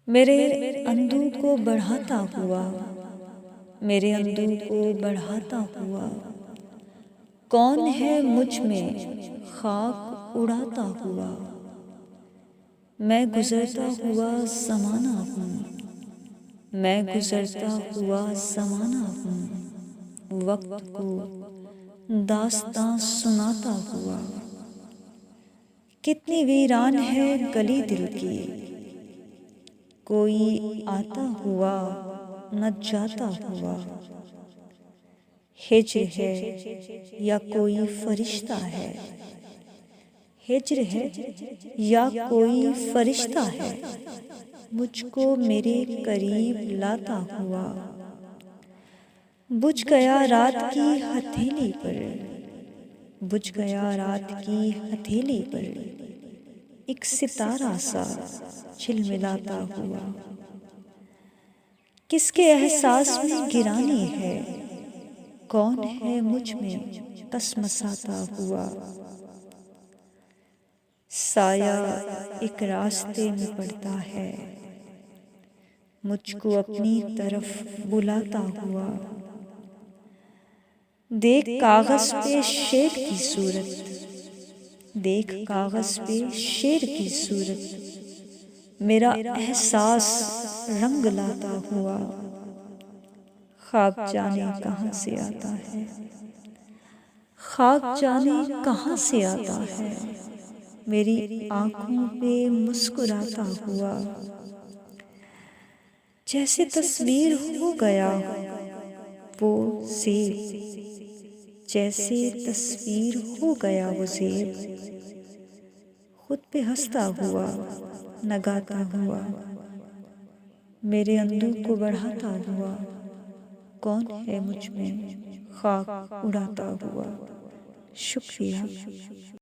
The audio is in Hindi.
मेरे अंधों को बढ़ाता हुआ, मेरे अंधों को बढ़ाता हुआ, कौन है मुझ में खाक उड़ाता हुआ। मैं गुजरता हुआ ज़माना हूँ, मैं गुजरता हुआ ज़माना हूँ, वक्त को दास्तां सुनाता हुआ। कितनी वीरान है गली दिल की, कोई आता हुआ न जाता हुआ। हिज्र है या कोई फरिश्ता है, हिज्र है या कोई फरिश्ता है, मुझको मेरे करीब लाता हुआ। बुझ गया रात की हथेली पर, बुझ गया रात की हथेली पर, एक सितारा सा झिलमिलाता हुआ। किसके एहसास में गिरानी है, कौन है मुझ में कसमसाता हुआ। साया एक रास्ते में पड़ता है, मुझको अपनी तरफ बुलाता हुआ। देख कागज पे शेर की सूरत, देख कागज पे शेर की सूरत, मेरा एहसास रंग लाता हुआ। ख्वाब जाने कहाँ से आता है, ख्वाब जाने कहाँ से आता है, मेरी आँखों पे मुस्कुराता हुआ। जैसे तस्वीर हो गया वो ज़ेब, जैसे तस्वीर हो गया वो ज़ेब, खुद पे हंसता हुआ न गाता हुआ। मेरे अंधों को बढ़ाता हुआ, कौन है मुझ में खाक उड़ाता हुआ। शुक्रिया।